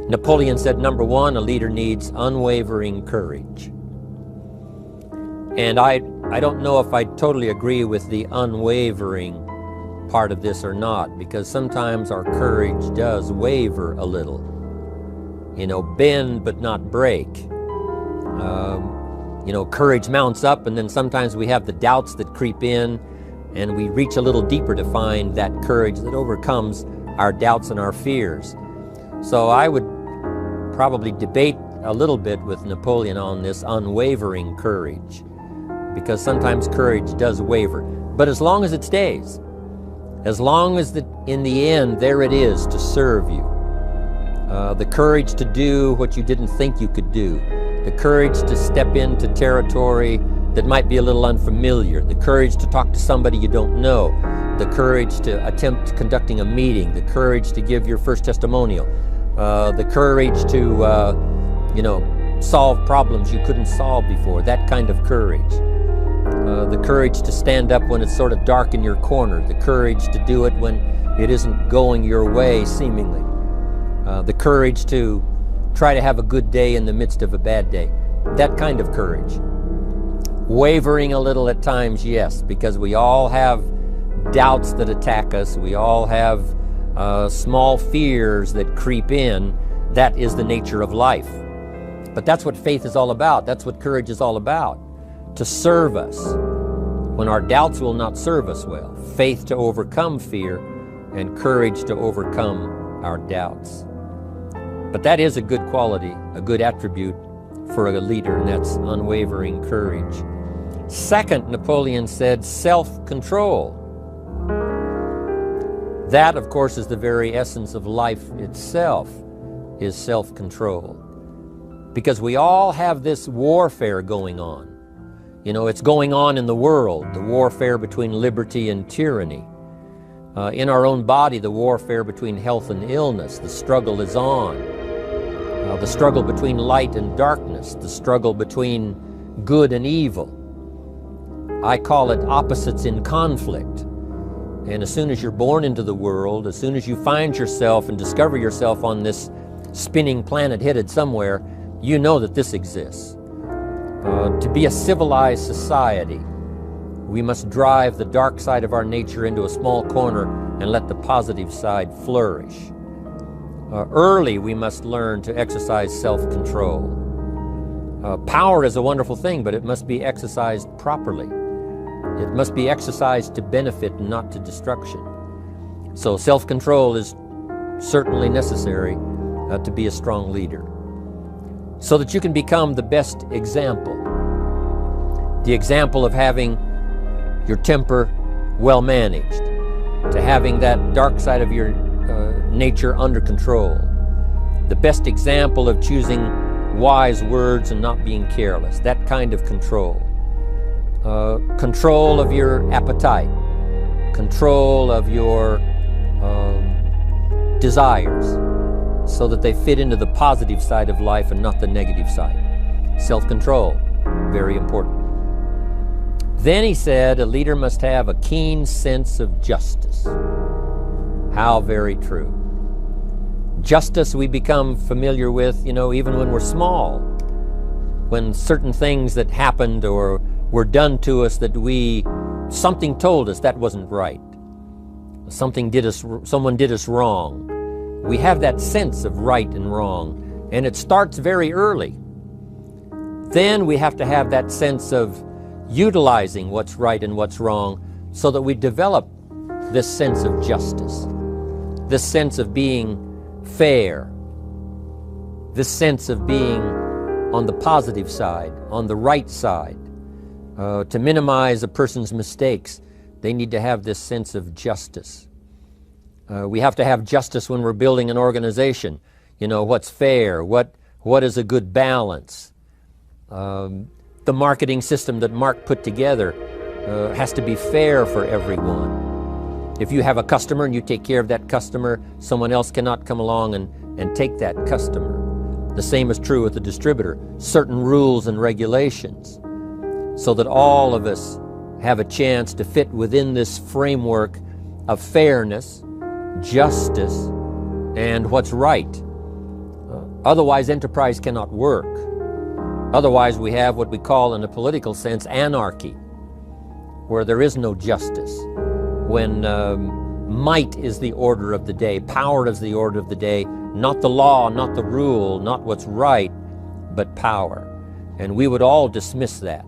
Napoleon said, number one, a leader needs unwavering courage. And I don't know if I totally agree with the unwavering part of this or not, because sometimes our courage does waver a little. You know, bend but not break. You know, courage mounts up, and then sometimes we have the doubts that creep in, and we reach a little deeper to find that courage that overcomes our doubts and our fears. So I would probably debate a little bit with Napoleon on this unwavering courage, because sometimes courage does waver. But as long as it stays, as long as in the end there it is to serve you, the courage to do what you didn't think you could do, the courage to step into territory that might be a little unfamiliar, the courage to talk to somebody you don't know, the courage to attempt conducting a meeting, the courage to give your first testimonial, the courage to you know, solve problems you couldn't solve before, that kind of courage. The courage to stand up when it's sort of dark in your corner, the courage to do it when it isn't going your way seemingly, the courage to try to have a good day in the midst of a bad day, that kind of courage. Wavering a little at times, yes, because we all have doubts that attack us, we all have small fears that creep in. That is the nature of life. But that's what faith is all about, that's what courage is all about. To serve us when our doubts will not serve us well. Faith to overcome fear, and courage to overcome our doubts. But that is a good quality, a good attribute for a leader, and that's unwavering courage. Second, Napoleon said self-control. That, of course, is the very essence of life itself, is self-control. Because we all have this warfare going on. You know, it's going on in the world, the warfare between liberty and tyranny. In our own body, the warfare between health and illness, the struggle is on. The struggle between light and darkness, the struggle between good and evil. I call it opposites in conflict. And as soon as you're born into the world, as soon as you find yourself and discover yourself on this spinning planet headed somewhere, you know that this exists. To be a civilized society, we must drive the dark side of our nature into a small corner and let the positive side flourish. Early, we must learn to exercise self-control. Power is a wonderful thing, but it must be exercised properly. It must be exercised to benefit and not to destruction. So self-control is certainly necessary to be a strong leader, so that you can become the best example. The example of having your temper well managed, to having that dark side of your nature under control. The best example of choosing wise words and not being careless, that kind of control. Control of your appetite, control of your desires, so that they fit into the positive side of life and not the negative side. Self-control, very important. Then he said, a leader must have a keen sense of justice. How very true. Justice we become familiar with, you know, even when we're small. When certain things that happened or were done to us that something told us that wasn't right. Someone did us wrong. We have that sense of right and wrong, and it starts very early. Then we have to have that sense of utilizing what's right and what's wrong, so that we develop this sense of justice, this sense of being fair, this sense of being on the positive side, on the right side. To minimize a person's mistakes, they need to have this sense of justice. We have to have justice when we're building an organization. You know, what's fair, what is a good balance. The marketing system that Mark put together has to be fair for everyone. If you have a customer and you take care of that customer, someone else cannot come along and take that customer. The same is true with the distributor. Certain rules and regulations, so that all of us have a chance to fit within this framework of fairness, justice, and what's right. Otherwise, enterprise cannot work. Otherwise, we have what we call, in a political sense, anarchy, where there is no justice, when might is the order of the day, power is the order of the day, not the law, not the rule, not what's right, but power. And we would all dismiss that.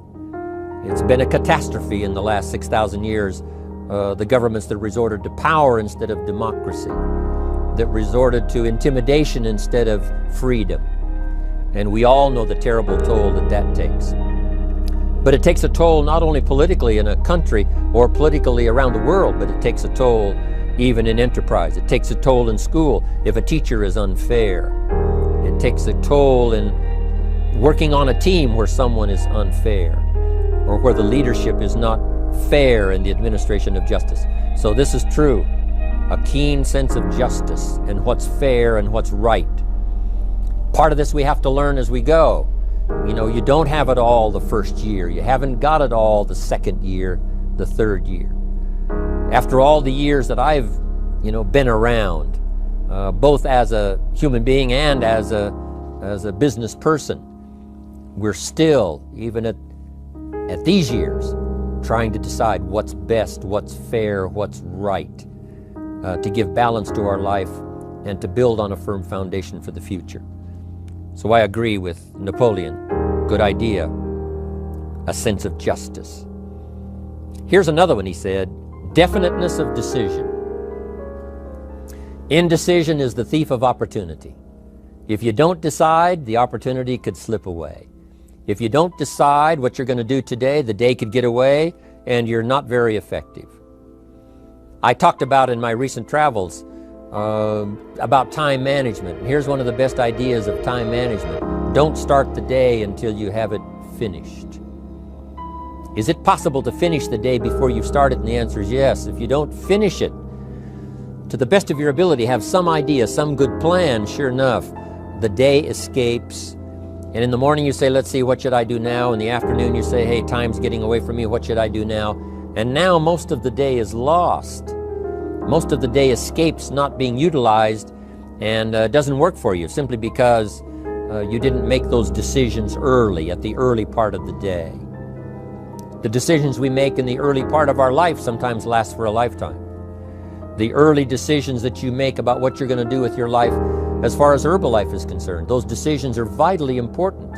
It's been a catastrophe in the last 6,000 years, the governments that resorted to power instead of democracy, that resorted to intimidation instead of freedom. And we all know the terrible toll that that takes. But it takes a toll not only politically in a country or politically around the world, but it takes a toll even in enterprise. It takes a toll in school if a teacher is unfair. It takes a toll in working on a team where someone is unfair, or where the leadership is not fair in the administration of justice. So this is true, a keen sense of justice and what's fair and what's right. Part of this we have to learn as we go. You know, you don't have it all the first year. You haven't got it all the second year, the third year. After all the years that I've, been around, both as a human being and as a business person, we're still, even at these years, trying to decide what's best, what's fair, what's right, to give balance to our life and to build on a firm foundation for the future. So I agree with Napoleon. Good idea. A sense of justice. Here's another one, he said. Definiteness of decision. Indecision is the thief of opportunity. If you don't decide, the opportunity could slip away. If you don't decide what you're going to do today, the day could get away and you're not very effective. I talked about in my recent travels about time management. Here's one of the best ideas of time management. Don't start the day until you have it finished. Is it possible to finish the day before you start it? And the answer is yes. If you don't finish it to the best of your ability, have some idea, some good plan, sure enough, the day escapes. And in the morning you say, let's see, what should I do now? In the afternoon you say, hey, time's getting away from me, what should I do now? And now most of the day is lost. Most of the day escapes not being utilized and doesn't work for you simply because you didn't make those decisions early, at the early part of the day. The decisions we make in the early part of our life sometimes last for a lifetime. The early decisions that you make about what you're going to do with your life as far as Herbalife is concerned, those decisions are vitally important.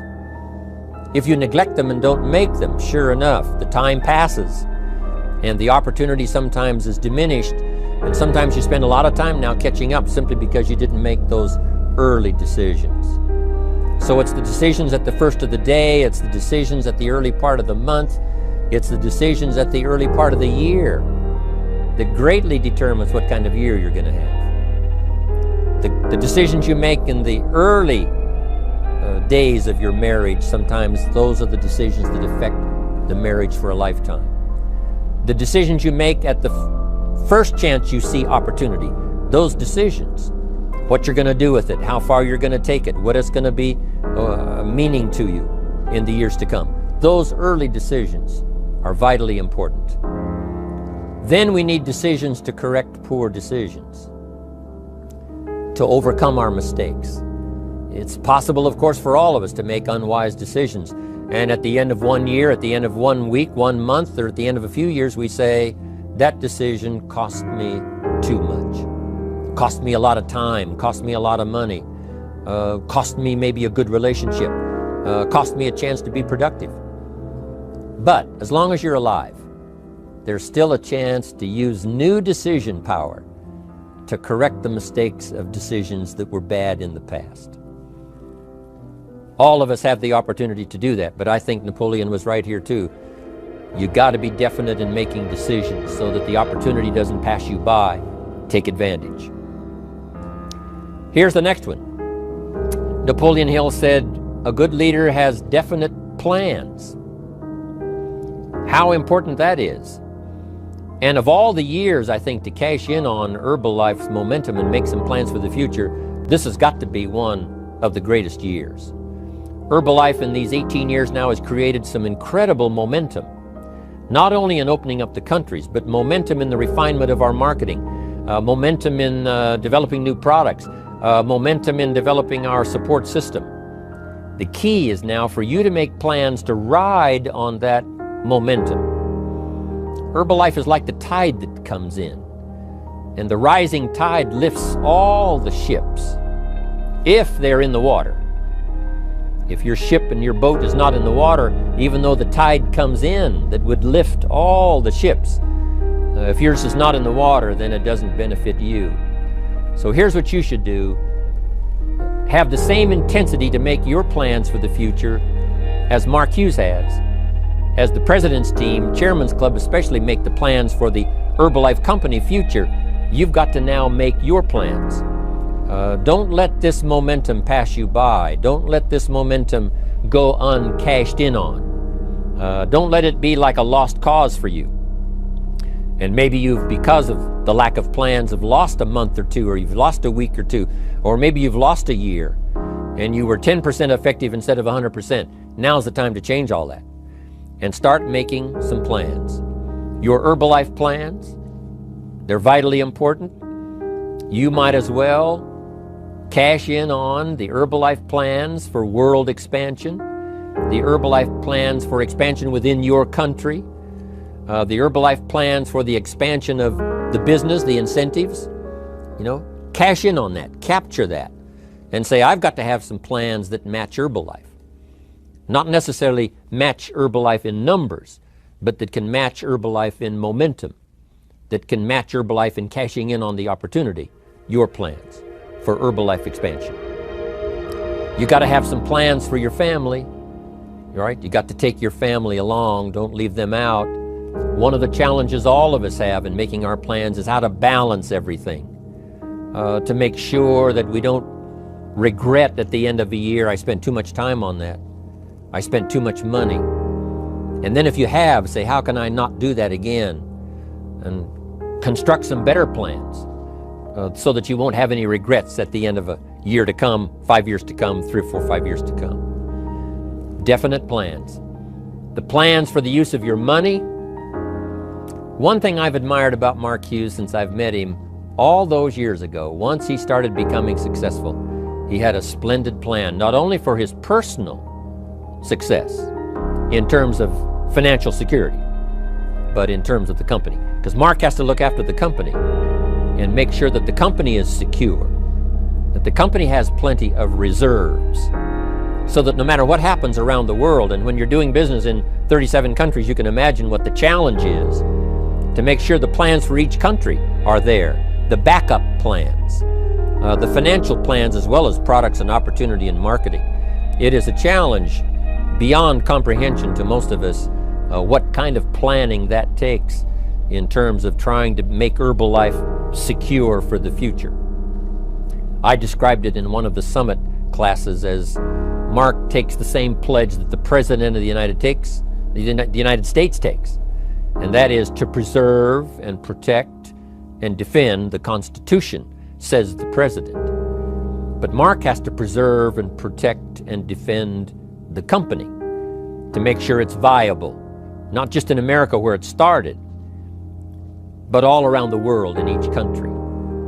If you neglect them and don't make them, sure enough, the time passes and the opportunity sometimes is diminished, and sometimes you spend a lot of time now catching up simply because you didn't make those early decisions. So it's the decisions at the first of the day, it's the decisions at the early part of the month, it's the decisions at the early part of the year that greatly determines what kind of year you're going to have. The decisions you make in the early days of your marriage, sometimes those are the decisions that affect the marriage for a lifetime. The decisions you make at the first chance you see opportunity, those decisions, what you're going to do with it, how far you're going to take it, what it's going to be meaning to you in the years to come. Those early decisions are vitally important. Then we need decisions to correct poor decisions, to overcome our mistakes. It's possible, of course, for all of us to make unwise decisions. And at the end of 1 year, at the end of 1 week, 1 month, or at the end of a few years, we say, that decision cost me too much. Cost me a lot of time, cost me a lot of money, cost me maybe a good relationship, cost me a chance to be productive. But as long as you're alive, there's still a chance to use new decision power to correct the mistakes of decisions that were bad in the past. All of us have the opportunity to do that, but I think Napoleon was right here too. You got to be definite in making decisions so that the opportunity doesn't pass you by. Take advantage. Here's the next one. Napoleon Hill said, a good leader has definite plans. How important that is. And of all the years, I think, to cash in on Herbalife's momentum and make some plans for the future, this has got to be one of the greatest years. Herbalife in these 18 years now has created some incredible momentum, not only in opening up the countries, but momentum in the refinement of our marketing, momentum in developing new products, momentum in developing our support system. The key is now for you to make plans to ride on that momentum. Herbalife is like the tide that comes in, and the rising tide lifts all the ships if they're in the water. If your ship and your boat is not in the water, even though the tide comes in that would lift all the ships, if yours is not in the water, then it doesn't benefit you. So here's what you should do. Have the same intensity to make your plans for the future as Mark Hughes has. As the President's team, Chairman's Club especially, make the plans for the Herbalife company future, you've got to now make your plans. Don't let this momentum pass you by. Don't let this momentum go uncashed in on. Don't let it be like a lost cause for you. And maybe you've, because of the lack of plans, have lost a month or two, or you've lost a week or two, or maybe you've lost a year and you were 10% effective instead of 100%. Now's the time to change all that and start making some plans. Your Herbalife plans, they're vitally important. You might as well cash in on the Herbalife plans for world expansion, the Herbalife plans for expansion within your country, the Herbalife plans for the expansion of the business, the incentives. Cash in on that, capture that, and say, I've got to have some plans that match Herbalife. Not necessarily match Herbalife in numbers, but that can match Herbalife in momentum, that can match Herbalife in cashing in on the opportunity, your plans for Herbalife expansion. You got to have some plans for your family, right? You got to take your family along, don't leave them out. One of the challenges all of us have in making our plans is how to balance everything, to make sure that we don't regret at the end of a year, I spent too much time on that. I spent too much money. And then if you have, say, how can I not do that again? And construct some better plans so that you won't have any regrets at the end of a year to come, 5 years to come, 3 or 4, 5 years to come. Definite plans. The plans for the use of your money. One thing I've admired about Mark Hughes since I've met him all those years ago, once he started becoming successful, he had a splendid plan, not only for his personal success in terms of financial security, but in terms of the company. Because Mark has to look after the company and make sure that the company is secure, that the company has plenty of reserves, so that no matter what happens around the world, and when you're doing business in 37 countries, you can imagine what the challenge is to make sure the plans for each country are there, the backup plans, the financial plans, as well as products and opportunity and marketing. It is a challenge beyond comprehension to most of us, what kind of planning that takes in terms of trying to make Herbalife secure for the future. I described it in one of the summit classes as Mark takes the same pledge that the President of the United States takes, and that is to preserve and protect and defend the Constitution, says the President. But Mark has to preserve and protect and defend the company to make sure it's viable, not just in America where it started, but all around the world in each country.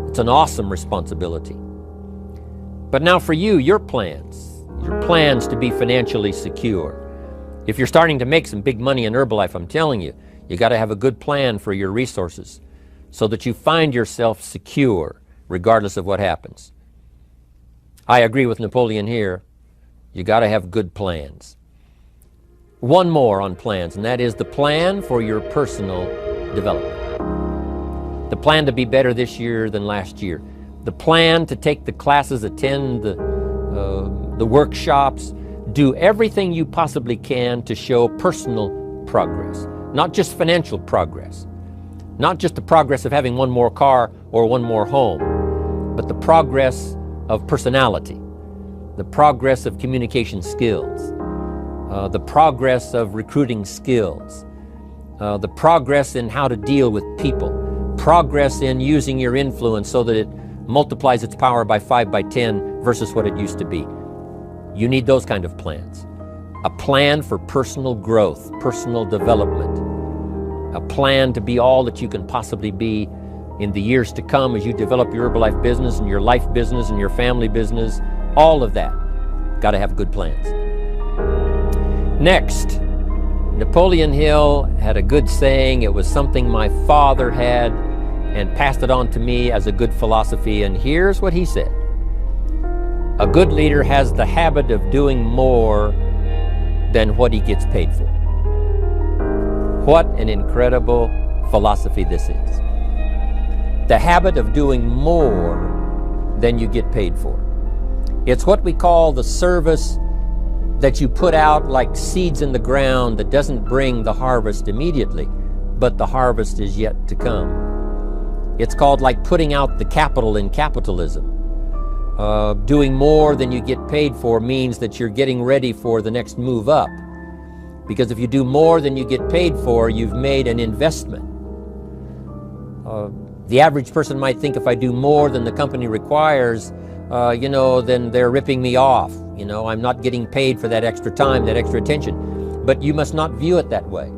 It's an awesome responsibility. But now for you, your plans to be financially secure. If you're starting to make some big money in Herbalife, I'm telling you, you got to have a good plan for your resources so that you find yourself secure regardless of what happens. I agree with Napoleon here. You got to have good plans. One more on plans, and that is the plan for your personal development. The plan to be better this year than last year. The plan to take the classes, attend the workshops, do everything you possibly can to show personal progress, not just financial progress, not just the progress of having one more car or one more home, but the progress of personality, the progress of communication skills, the progress of recruiting skills, the progress in how to deal with people, progress in using your influence so that it multiplies its power by 5 by 10 versus what it used to be. You need those kind of plans. A plan for personal growth, personal development, a plan to be all that you can possibly be in the years to come as you develop your Herbalife business and your life business and your family business, all of that. Got to have good plans. Next, Napoleon Hill had a good saying. It was something my father had and passed it on to me as a good philosophy. And here's what he said. A good leader has the habit of doing more than what he gets paid for. What an incredible philosophy this is. The habit of doing more than you get paid for. It's what we call the service that you put out like seeds in the ground that doesn't bring the harvest immediately, but the harvest is yet to come. It's called like putting out the capital in capitalism. Doing more than you get paid for means that you're getting ready for the next move up. Because if you do more than you get paid for, you've made an investment. The average person might think if I do more than the company requires, then they're ripping me off. I'm not getting paid for that extra time, that extra attention. But you must not view it that way.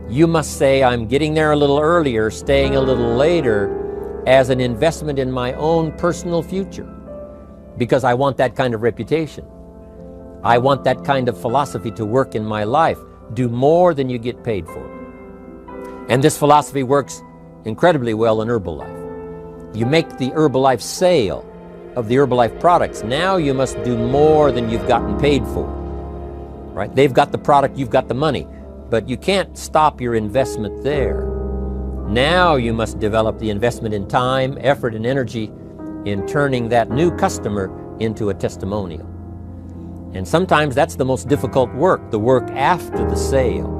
You must say, I'm getting there a little earlier, staying a little later, as an investment in my own personal future. Because I want that kind of reputation. I want that kind of philosophy to work in my life. Do more than you get paid for. And this philosophy works incredibly well in Herbalife. You make the Herbalife sale of the Herbalife products. Now you must do more than you've gotten paid for. Right? They've got the product, you've got the money. But you can't stop your investment there. Now you must develop the investment in time, effort, and energy in turning that new customer into a testimonial. And sometimes that's the most difficult work, the work after the sale.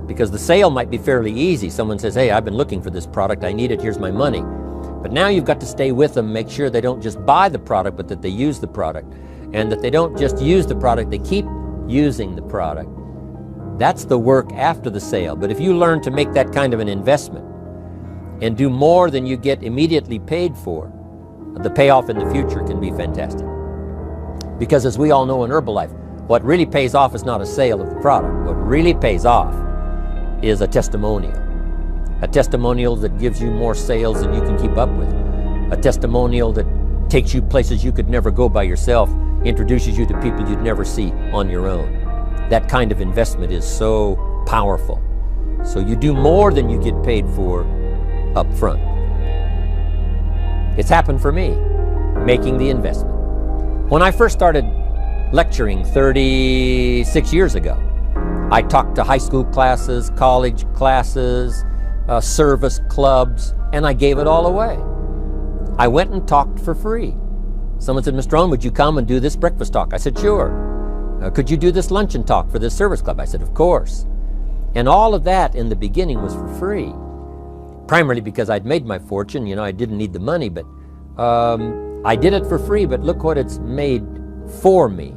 Because the sale might be fairly easy. Someone says, hey, I've been looking for this product, I need it, here's my money. But now you've got to stay with them, make sure they don't just buy the product, but that they use the product. And that they don't just use the product, they keep using the product. That's the work after the sale. But if you learn to make that kind of an investment and do more than you get immediately paid for, the payoff in the future can be fantastic. Because as we all know in Herbalife, what really pays off is not a sale of the product. What really pays off is a testimonial. A testimonial that gives you more sales than you can keep up with. A testimonial that takes you places you could never go by yourself, introduces you to people you'd never see on your own. That kind of investment is so powerful. So you do more than you get paid for up front. It's happened for me, making the investment. When I first started lecturing 36 years ago, I talked to high school classes, college classes, service clubs, and I gave it all away. I went and talked for free. Someone said, Mr. Rohn, would you come and do this breakfast talk? I said, sure. Could you do this luncheon talk for this service club? I said, of course. And all of that in the beginning was for free. Primarily because I'd made my fortune, I didn't need the money, but I did it for free, but look what it's made for me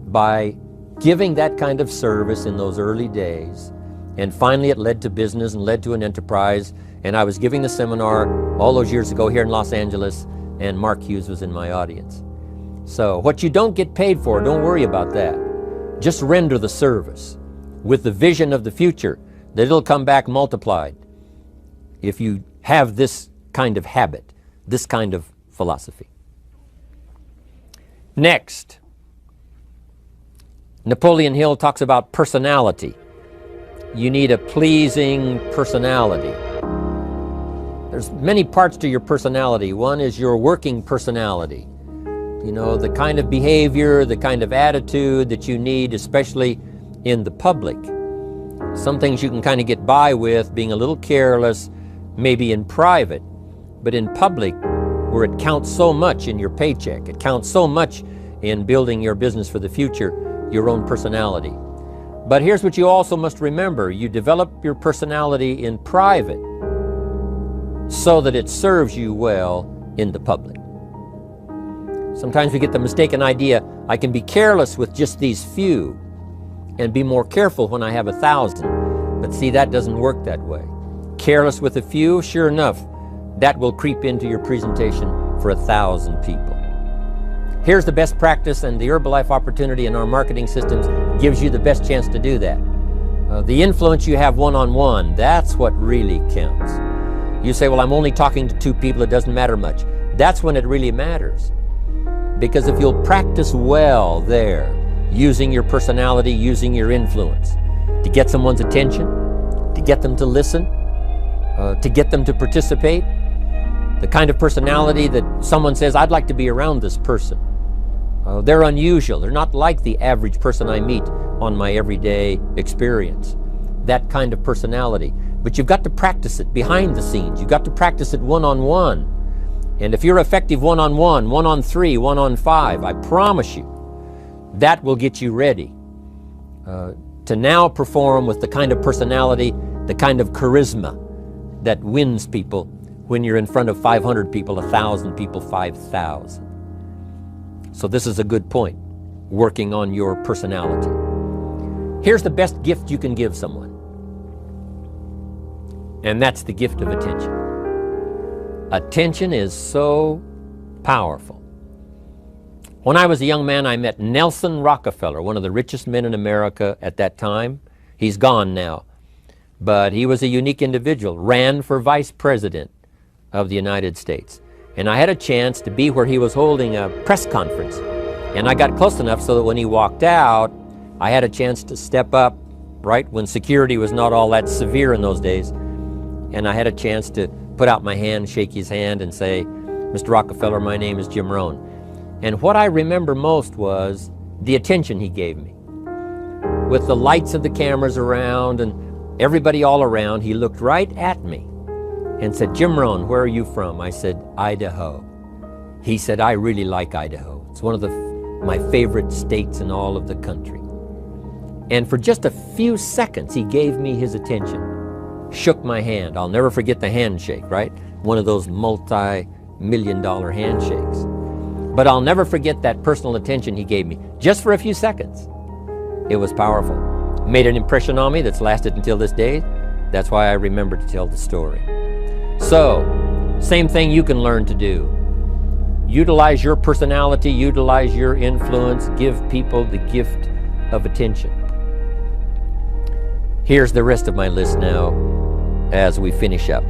by giving that kind of service in those early days. And finally it led to business and led to an enterprise. And I was giving the seminar all those years ago here in Los Angeles, and Mark Hughes was in my audience. So what you don't get paid for, don't worry about that. Just render the service with the vision of the future that it'll come back multiplied if you have this kind of habit, this kind of philosophy. Next, Napoleon Hill talks about personality. You need a pleasing personality. There's many parts to your personality. One is your working personality. The kind of behavior, the kind of attitude that you need, especially in the public. Some things you can kind of get by with, being a little careless, maybe in private, but in public, where it counts so much in your paycheck, it counts so much in building your business for the future, your own personality. But here's what you also must remember. You develop your personality in private so that it serves you well in the public. Sometimes we get the mistaken idea, I can be careless with just these few and be more careful when I have 1,000. But see, that doesn't work that way. Careless with a few, sure enough, that will creep into your presentation for 1,000 people. Here's the best practice, and the Herbalife opportunity in our marketing systems gives you the best chance to do that. The influence you have one-on-one, that's what really counts. You say, well, I'm only talking to 2 people, it doesn't matter much. That's when it really matters. Because if you'll practice well there, using your personality, using your influence, to get someone's attention, to get them to listen, to get them to participate, the kind of personality that someone says, I'd like to be around this person. They're unusual. They're not like the average person I meet on my everyday experience. That kind of personality. But you've got to practice it behind the scenes. You've got to practice it one-on-one. And if you're effective one-on-one, 1-on-3, 1-on-5, I promise you, that will get you ready to now perform with the kind of personality, the kind of charisma that wins people when you're in front of 500 people, 1,000 people, 5,000. So this is a good point, working on your personality. Here's the best gift you can give someone. And that's the gift of attention. Attention is so powerful. When I was a young man, I met Nelson Rockefeller, one of the richest men in America at that time. He's gone now. But he was a unique individual, ran for vice president of the United States. And I had a chance to be where he was holding a press conference. And I got close enough so that when he walked out, I had a chance to step up, right, when security was not all that severe in those days. And I had a chance to put out my hand, shake his hand, and say, Mr. Rockefeller, my name is Jim Rohn. And what I remember most was the attention he gave me. With the lights of the cameras around and everybody all around, he looked right at me and said, Jim Rohn, where are you from? I said, Idaho. He said, I really like Idaho. It's one of my favorite states in all of the country. And for just a few seconds, he gave me his attention. Shook my hand. I'll never forget the handshake, right? One of those multi-million-dollar handshakes. But I'll never forget that personal attention he gave me, just for a few seconds. It was powerful. Made an impression on me that's lasted until this day. That's why I remember to tell the story. So, same thing you can learn to do. Utilize your personality, utilize your influence, give people the gift of attention. Here's the rest of my list now as we finish up.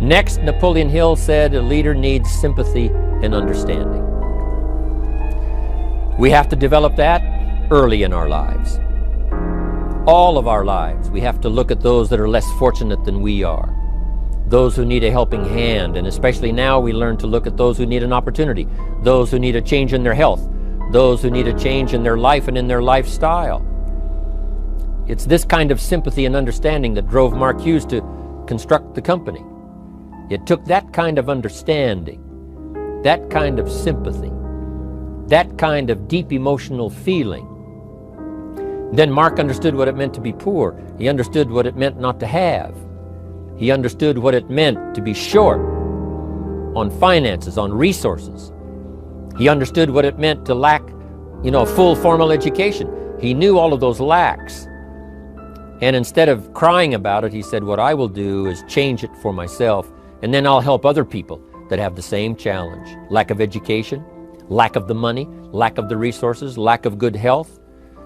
Next, Napoleon Hill said a leader needs sympathy and understanding. We have to develop that early in our lives. All of our lives, we have to look at those that are less fortunate than we are. Those who need a helping hand, and especially now we learn to look at those who need an opportunity, those who need a change in their health, those who need a change in their life and in their lifestyle. It's this kind of sympathy and understanding that drove Mark Hughes to construct the company. It took that kind of understanding, that kind of sympathy, that kind of deep emotional feeling. Then Mark understood what it meant to be poor. He understood what it meant not to have. He understood what it meant to be short on finances, on resources. He understood what it meant to lack, full formal education. He knew all of those lacks. And instead of crying about it, he said, what I will do is change it for myself, and then I'll help other people that have the same challenge. Lack of education, lack of the money, lack of the resources, lack of good health,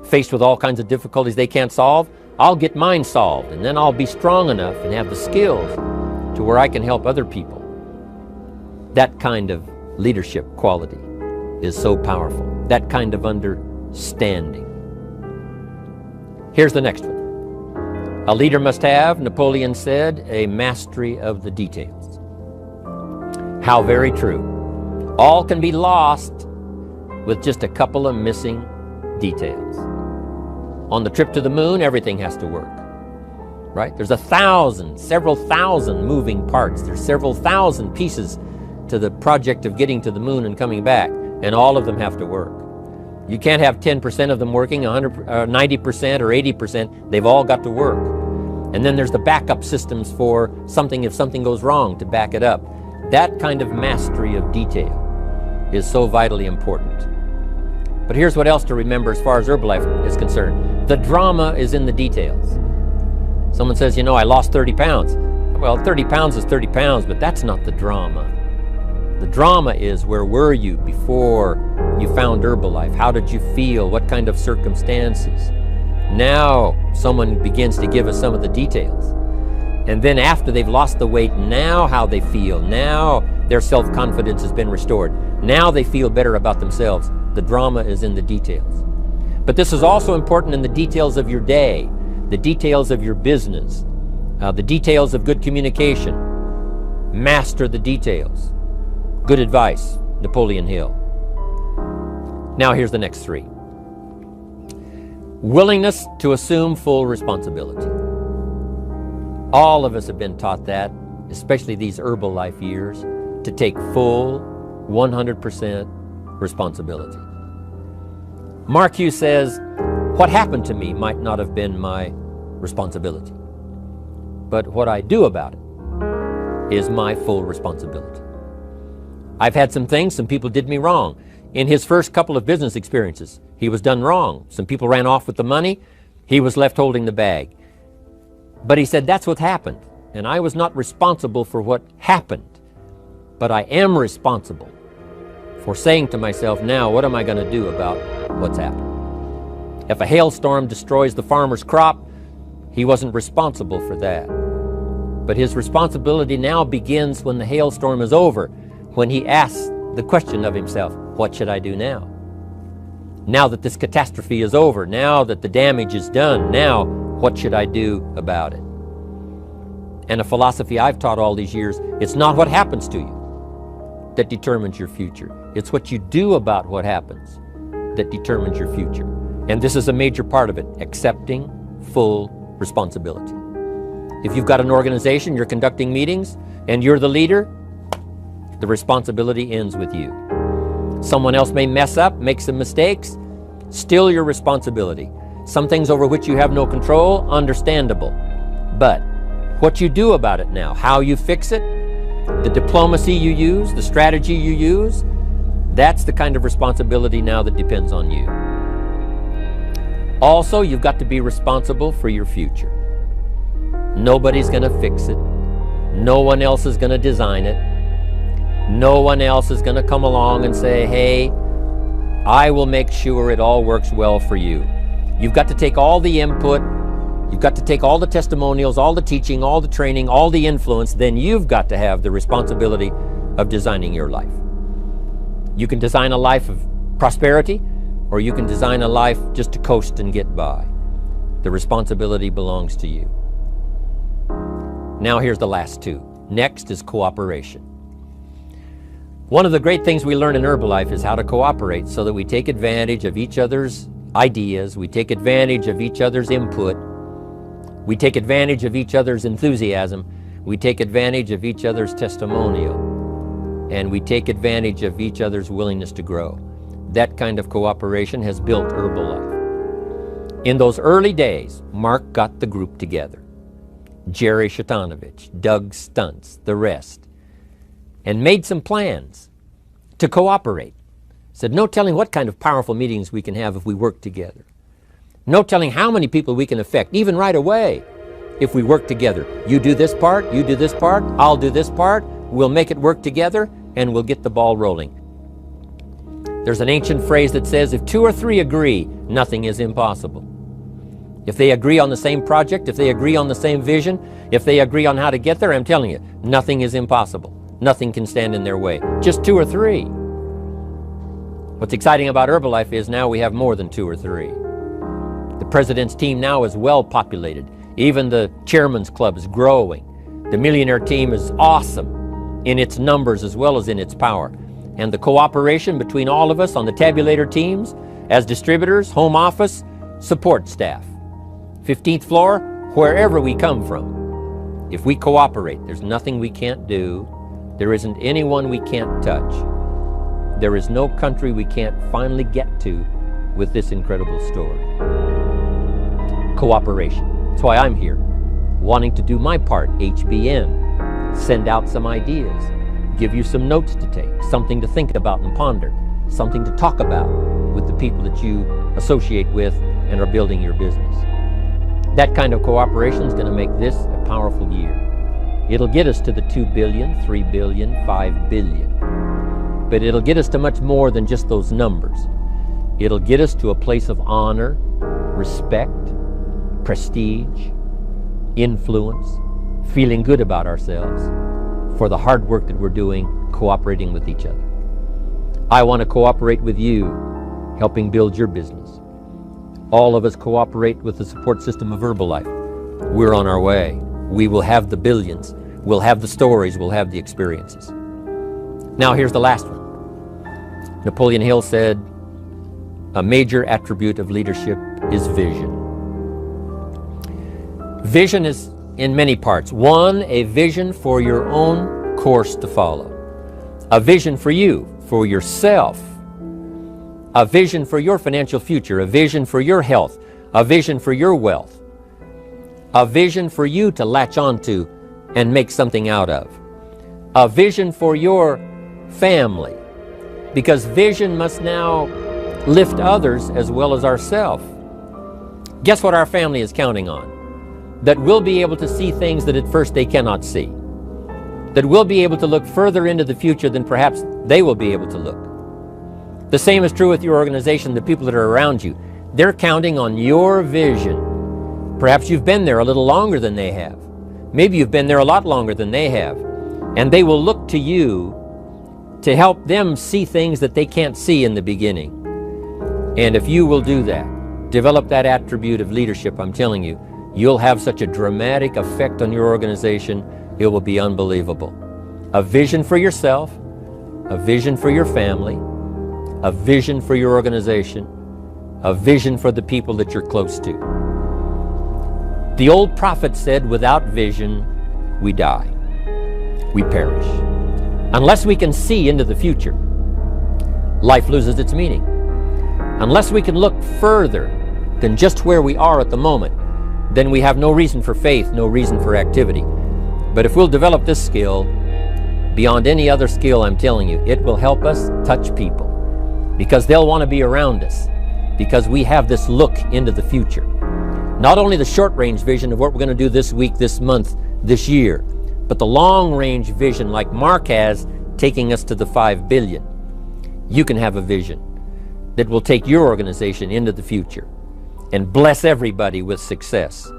faced with all kinds of difficulties they can't solve. I'll get mine solved, and then I'll be strong enough and have the skills to where I can help other people. That kind of leadership quality is so powerful. That kind of understanding. Here's the next one. A leader must have, Napoleon said, a mastery of the details. How very true. All can be lost with just a couple of missing details. On the trip to the moon, everything has to work, right? There's several thousand moving parts. There's several thousand pieces to the project of getting to the moon and coming back, and all of them have to work. You can't have 10% of them working, 90% or 80%. They've all got to work. And then there's the backup systems for something if something goes wrong to back it up. That kind of mastery of detail is so vitally important. But here's what else to remember as far as Herbalife is concerned. The drama is in the details. Someone says, I lost 30 pounds. Well, 30 pounds is 30 pounds, but that's not the drama. The drama is, where were you before you found Herbalife? How did you feel? What kind of circumstances? Now someone begins to give us some of the details. And then after they've lost the weight, now how they feel, now their self-confidence has been restored. Now they feel better about themselves. The drama is in the details. But this is also important in the details of your day, the details of your business, the details of good communication. Master the details. Good advice, Napoleon Hill. Now here's the next three. Willingness to assume full responsibility. All of us have been taught that, especially these Herbalife years, to take full 100% responsibility. Mark Hughes says, what happened to me might not have been my responsibility, but what I do about it is my full responsibility. I've had some people did me wrong. In his first couple of business experiences, he was done wrong. Some people ran off with the money. He was left holding the bag. But he said, that's what happened. And I was not responsible for what happened. But I am responsible for saying to myself, now, what am I going to do about what's happened? If a hailstorm destroys the farmer's crop, he wasn't responsible for that. But his responsibility now begins when the hailstorm is over, when he asks the question of himself, what should I do now? Now that this catastrophe is over, now that the damage is done, now what should I do about it? And a philosophy I've taught all these years, it's not what happens to you that determines your future. It's what you do about what happens that determines your future. And this is a major part of it, accepting full responsibility. If you've got an organization, you're conducting meetings, and you're the leader, the responsibility ends with you. Someone else may mess up, make some mistakes, still your responsibility. Some things over which you have no control, understandable. But what you do about it now, how you fix it, the diplomacy you use, the strategy you use, that's the kind of responsibility now that depends on you. Also, you've got to be responsible for your future. Nobody's going to fix it. No one else is going to design it. No one else is going to come along and say, hey, I will make sure it all works well for you. You've got to take all the input, you've got to take all the testimonials, all the teaching, all the training, all the influence, then you've got to have the responsibility of designing your life. You can design a life of prosperity, or you can design a life just to coast and get by. The responsibility belongs to you. Now here's the last two. Next is cooperation. One of the great things we learn in Herbalife is how to cooperate so that we take advantage of each other's ideas, we take advantage of each other's input, we take advantage of each other's enthusiasm, we take advantage of each other's testimonial, and we take advantage of each other's willingness to grow. That kind of cooperation has built Herbalife. In those early days, Mark got the group together. Jerry Shatanovich, Doug Stuntz, the rest, and made some plans to cooperate. Said, no telling what kind of powerful meetings we can have if we work together. No telling how many people we can affect, even right away, if we work together. You do this part, you do this part, I'll do this part, we'll make it work together, and we'll get the ball rolling. There's an ancient phrase that says, if two or three agree, nothing is impossible. If they agree on the same project, if they agree on the same vision, if they agree on how to get there, I'm telling you, nothing is impossible. Nothing can stand in their way. Just two or three. What's exciting about Herbalife is now we have more than two or three. The president's team now is well populated. Even the chairman's club is growing. The millionaire team is awesome in its numbers as well as in its power. And the cooperation between all of us on the tabulator teams, as distributors, home office, support staff, 15th floor, wherever we come from. If we cooperate, there's nothing we can't do. There isn't anyone we can't touch. There is no country we can't finally get to with this incredible story. Cooperation. That's why I'm here, wanting to do my part, HBN, send out some ideas, give you some notes to take, something to think about and ponder, something to talk about with the people that you associate with and are building your business. That kind of cooperation is going to make this a powerful year. It'll get us to the 2 billion, 3 billion, 5 billion. But it'll get us to much more than just those numbers. It'll get us to a place of honor, respect, prestige, influence, feeling good about ourselves for the hard work that we're doing, cooperating with each other. I want to cooperate with you, helping build your business. All of us cooperate with the support system of Herbalife. We're on our way. We will have the billions. We'll have the stories. We'll have the experiences. Now here's the last one. Napoleon Hill said, a major attribute of leadership is vision. Vision is in many parts. One, a vision for your own course to follow. A vision for you, for yourself. A vision for your financial future. A vision for your health. A vision for your wealth. A vision for you to latch onto and make something out of. A vision for your family. Because vision must now lift others as well as ourselves. Guess what our family is counting on? That we'll be able to see things that at first they cannot see. That we'll be able to look further into the future than perhaps they will be able to look. The same is true with your organization, the people that are around you. They're counting on your vision. Perhaps you've been there a little longer than they have. Maybe you've been there a lot longer than they have. And they will look to you to help them see things that they can't see in the beginning. And if you will do that, develop that attribute of leadership, I'm telling you, you'll have such a dramatic effect on your organization, it will be unbelievable. A vision for yourself, a vision for your family, a vision for your organization, a vision for the people that you're close to. The old prophet said, without vision, we die. We perish. Unless we can see into the future, life loses its meaning. Unless we can look further than just where we are at the moment, then we have no reason for faith, no reason for activity. But if we'll develop this skill, beyond any other skill, I'm telling you, it will help us touch people. Because they'll want to be around us. Because we have this look into the future. Not only the short-range vision of what we're going to do this week, this month, this year, but the long-range vision like Mark has, taking us to the 5 billion. You can have a vision that will take your organization into the future and bless everybody with success.